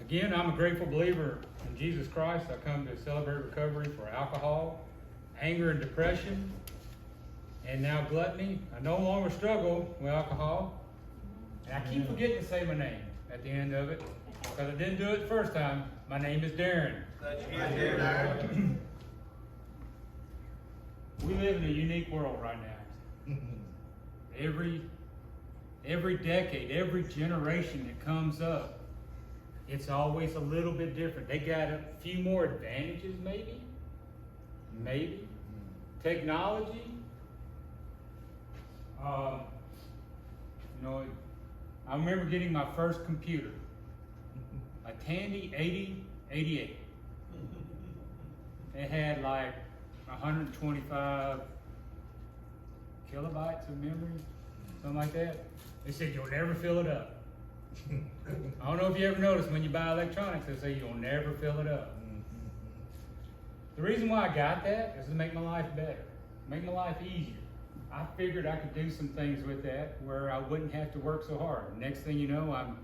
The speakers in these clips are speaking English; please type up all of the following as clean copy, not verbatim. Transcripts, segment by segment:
Again, I'm a grateful believer in Jesus Christ. I come to celebrate recovery for alcohol, anger and depression, and now gluttony. I no longer struggle with alcohol. And I keep forgetting to say my name at the end of it, because I didn't do it the first time. My name is Darren. Darren. We live in a unique world right now. Every decade, every generation that comes up, it's always a little bit different. They got a few more advantages, maybe. Technology. I remember getting my first computer, a Tandy 8088. It had like 125 kilobytes of memory, something like that. They said you'll never fill it up. I don't know if you ever noticed when you buy electronics, they say you'll never fill it up. The reason why I got that is to make my life better, make my life easier. I figured I could do some things with that where I wouldn't have to work so hard. Next thing you know, I'm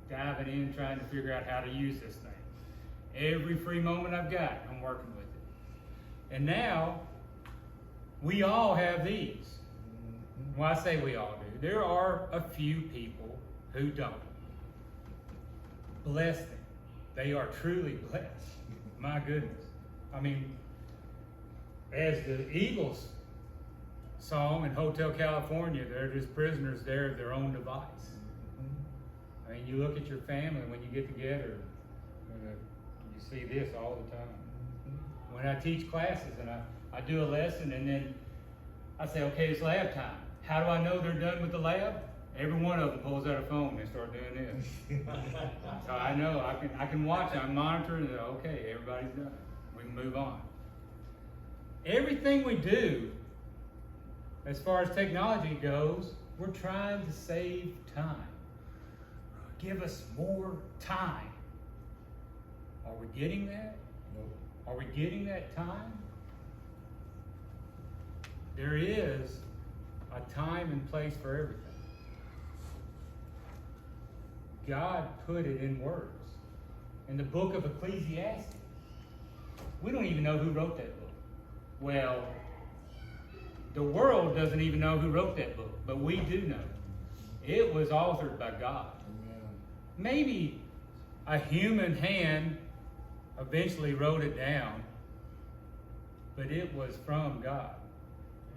diving in trying to figure out how to use this thing. Every free moment I've got, I'm working with it. And now, we all have these. Well, I say we all do. There are a few people who don't. Bless them. They are truly blessed. My goodness. I mean, as the Eagles song in Hotel California, they're just prisoners there of their own device. I mean, you look at your family when you get together, you see this all the time. When I teach classes and I do a lesson and then I say, okay, it's lab time. How do I know they're done with the lab? Every one of them pulls out a phone and start doing this. So I know, I can watch, I'm monitoring, and okay, everybody's done. We can move on. Everything we do, as far as technology goes, we're trying to save time. Give us more time. Are we getting that? No. Are we getting that time? There is a time and place for everything. God put it in words. In the book of Ecclesiastes, we don't even know who wrote that book. Well, the world doesn't even know who wrote that book, but we do know. It was authored by God. Amen. Maybe a human hand eventually wrote it down, but it was from God.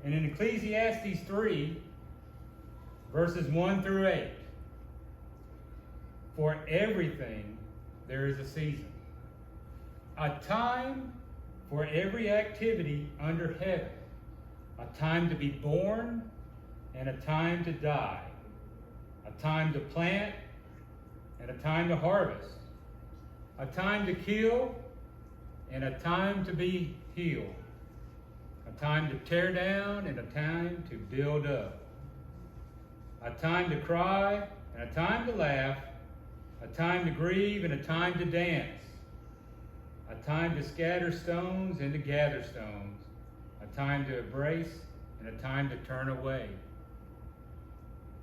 And in Ecclesiastes 3, verses 1 through 8, for everything there is a season, a time for every activity under heaven, a time to be born and a time to die, a time to plant and a time to harvest, a time to kill and a time to be healed, a time to tear down and a time to build up, a time to cry and a time to laugh, a time to grieve and a time to dance, a time to scatter stones and to gather stones, a time to embrace and a time to turn away,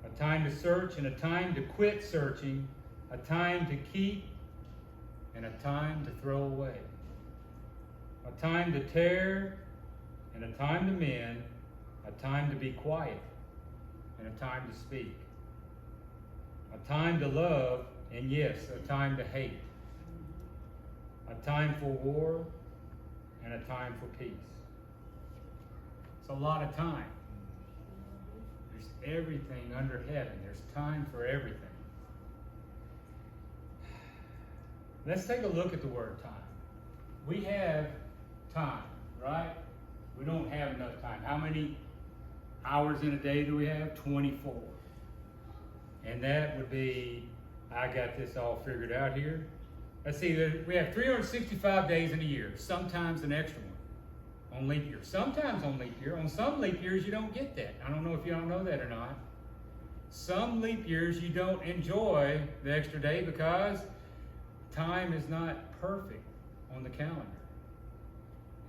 a time to search and a time to quit searching, a time to keep and a time to throw away, a time to tear and a time to mend, a time to be quiet and a time to speak, a time to love and yes, a time to hate, a time for war and a time for peace. It's a lot of time. There's everything under heaven. There's time for everything. Let's take a look at the word time. We have time, right? We don't have enough time. How many hours in a day do we have? 24. And that would be, I got this all figured out here. Let's see, we have 365 days in a year, sometimes an extra one on leap year. Sometimes on leap year. On some leap years, you don't get that. I don't know if you don't know that or not. Some leap years, you don't enjoy the extra day because time is not perfect on the calendar.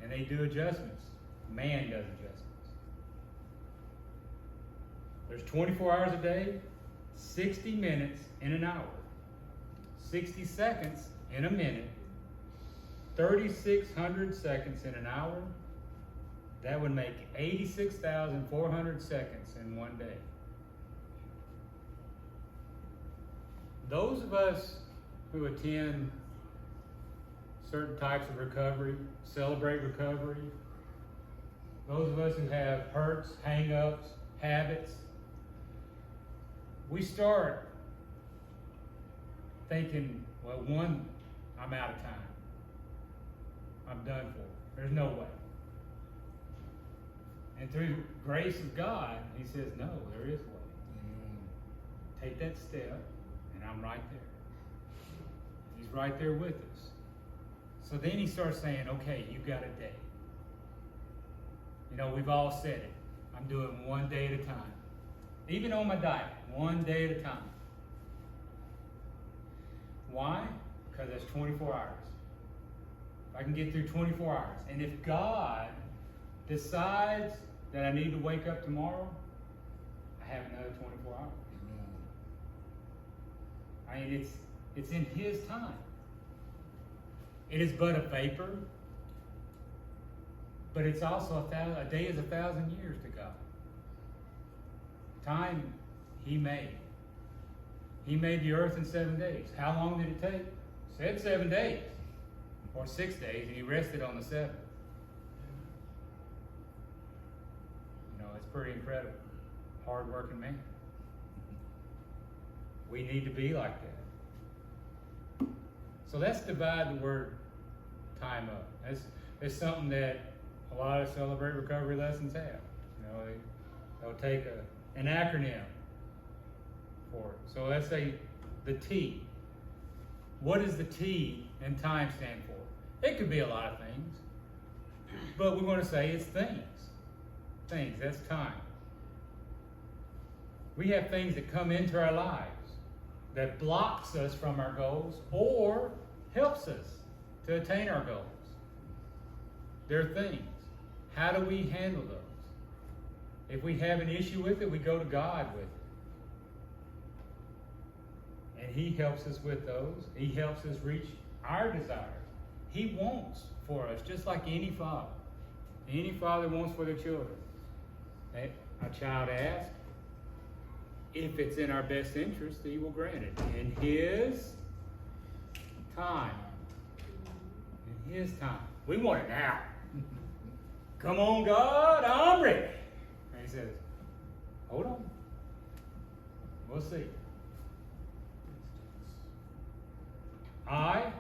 And they do adjustments. Man does adjustments. There's 24 hours a day, 60 minutes in an hour, 60 seconds in a minute, 3,600 seconds in an hour, that would make 86,400 seconds in one day. Those of us who attend certain types of recovery, celebrate recovery, those of us who have hurts, hang-ups, habits, we start thinking, well, one, I'm out of time. I'm done for. There's no way. And through grace of God, he says, no, there is a way. Take that step, and I'm right there. He's right there with us. So then he starts saying, okay, you got a day. You know, we've all said it. I'm doing one day at a time. Even on my diet, one day at a time. Why? Because that's 24 hours. If I can get through 24 hours, and if God decides that I need to wake up tomorrow, I have another 24 hours. I mean, it's in his time. It is but a vapor, but it's also a day is 1,000 years to God. Time he made. He made the earth in 7 days. How long did it take? Said 7 days, or 6 days, and he rested on the seventh. You know, it's pretty incredible. Hard-working man. We need to be like that. So let's divide the word time up. That's something that a lot of Celebrate Recovery lessons have. You know, they'll take an acronym for it. So let's say the T. What does the T in time stand for? It could be a lot of things, but we want to say it's things. Things, that's time. We have things that come into our lives that blocks us from our goals or helps us to attain our goals. They're things. How do we handle those? If we have an issue with it, we go to God with it. And he helps us with those. He helps us reach our desires. He wants for us, just like any father. Any father wants for their children. A child asks, if it's in our best interest, he will grant it. In his time. In his time. We want it now. Come on, God, I'm ready. And he says, hold on. We'll see. I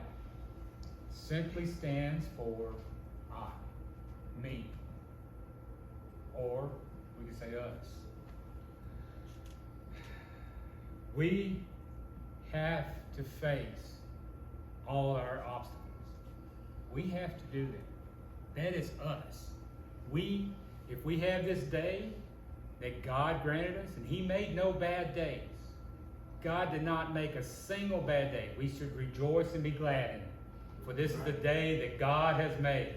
simply stands for I, me. Or we can say us. We have to face all our obstacles. We have to do that. That is us. If we have this day that God granted us, and he made no bad days. God did not make a single bad day. We should rejoice and be glad in it. For this is the day that God has made.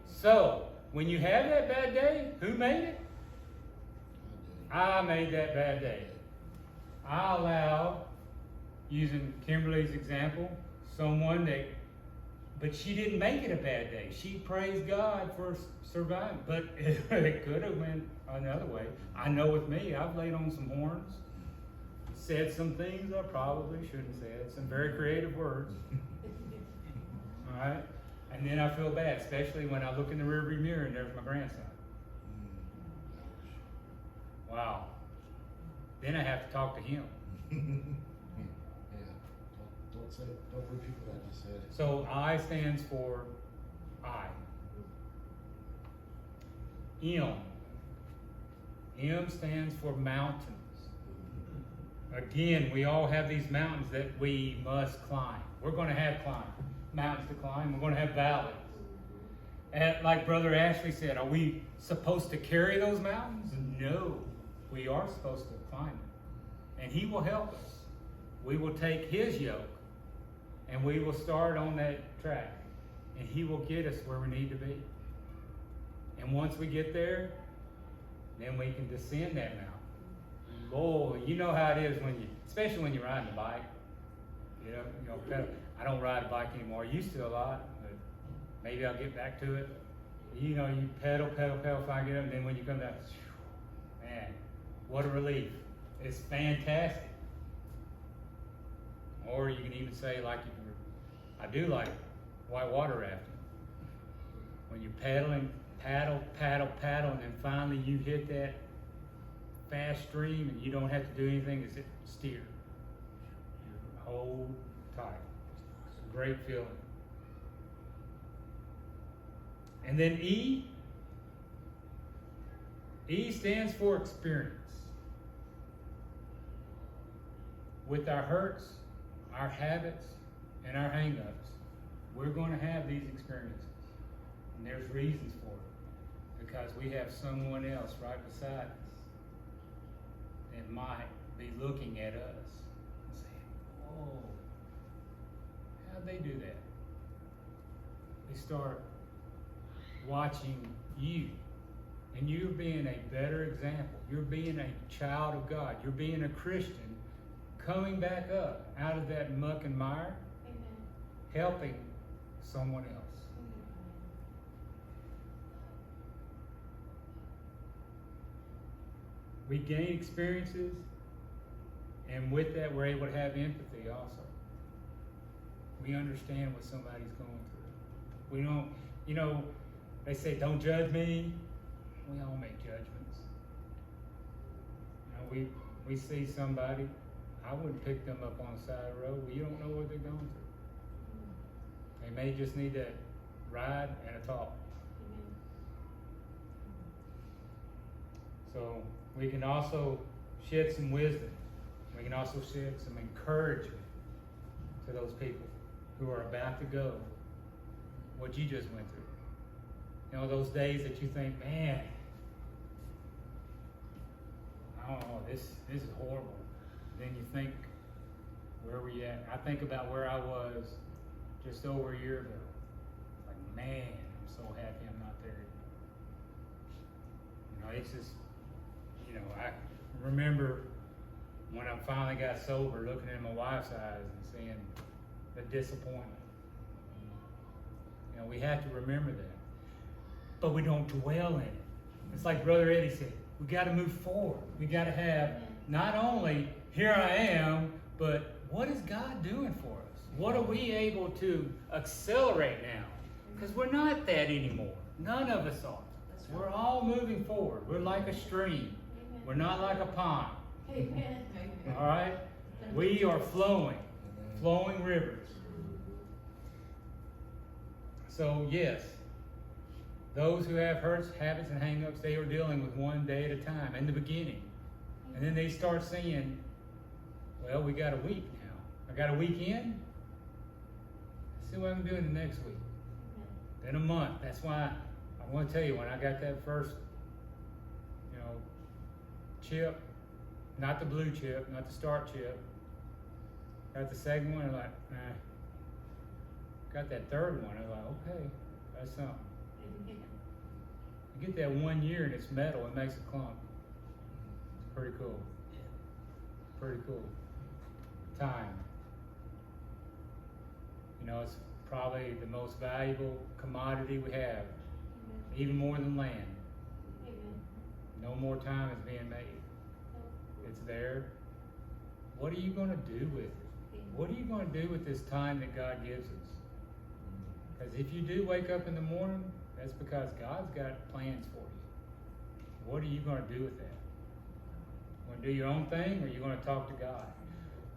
So, when you have that bad day, who made it? I made that bad day. I allow, using Kimberly's example, someone but she didn't make it a bad day. She praised God for surviving, but it could have went another way. I know with me, I've laid on some horns, said some things I probably shouldn't have said, some very creative words. All right? And then I feel bad, especially when I look in the rearview mirror and there's my grandson. Wow. Then I have to talk to him. Don't repeat what I just said. So I stands for I. M. M stands for mountains. Again, we all have these mountains that we must climb. We're going to have mountains to climb. We're going to have valleys. And like Brother Ashley said, are we supposed to carry those mountains? No. We are supposed to climb them. And he will help us. We will take his yoke and we will start on that track. And he will get us where we need to be. And once we get there, then we can descend that mountain. Boy, you know how it is especially when you're riding a bike. pedal. I don't ride a bike anymore. I used to a lot, but maybe I'll get back to it. You pedal, finally get up, and then when you come down, man, what a relief. It's fantastic. Or you can even say, like, I do like whitewater rafting. When you're paddling, paddle, and then finally you hit that fast stream and you don't have to do anything except steer. You hold tight. It's a great feeling. And then E stands for experience. With our hurts, our habits, and our hang-ups, we're going to have these experiences. And there's reasons for it. Because we have someone else right beside us that might be looking at us and saying, "Whoa, how'd they do that?" They start watching you, and you're being a better example. You're being a child of God. You're being a Christian coming back up out of that muck and mire, Amen. helping someone else. We gain experiences, and with that, we're able to have empathy also. We understand what somebody's going through. We don't, they say, don't judge me. We all make judgments. We see somebody, I wouldn't pick them up on the side of the road. Well, you don't know what they're going through. They may just need that ride and a talk. So we can also shed some wisdom. We can also shed some encouragement to those people who are about to go what you just went through. Those days that you think, man, I don't know, this is horrible. Then you think, where were you at? I think about where I was just over a year ago. Like, man, I'm so happy I'm not there anymore. It's just, I remember when I finally got sober, looking in my wife's eyes and seeing the disappointment. We have to remember that. But we don't dwell in it. It's like Brother Eddie said, we got to move forward. We got to have not only, here I am, but what is God doing for us? What are we able to accelerate now? Because we're not that anymore. None of us are. We're all moving forward. We're like a stream. We're not like a pond. Amen. All right? We are flowing rivers. So yes, those who have hurts, habits, and hang-ups, they are dealing with one day at a time in the beginning. And then they start saying, well, we got a week now. I got a weekend. Let's see what I'm doing the next week. Then a month. That's why I want to tell you, when I got that first, chip, not the blue chip, not the start chip, got the second one, I'm like, nah. Got that third one, I was like, okay, that's something. You get that 1 year and it's metal, it makes a clump. It's pretty cool. Pretty cool. Time. It's probably the most valuable commodity we have, even more than land. No more time is being made. It's there. What are you going to do with it? What are you going to do with this time that God gives us? Because if you do wake up in the morning, that's because God's got plans for you. What are you going to do with that? You want to do your own thing, or are you going to talk to God?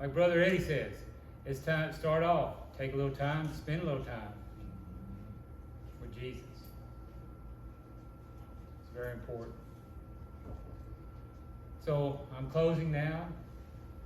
Like Brother Eddie says, it's time to start off. Take a little time, spend a little time with Jesus. It's very important. So I'm closing now.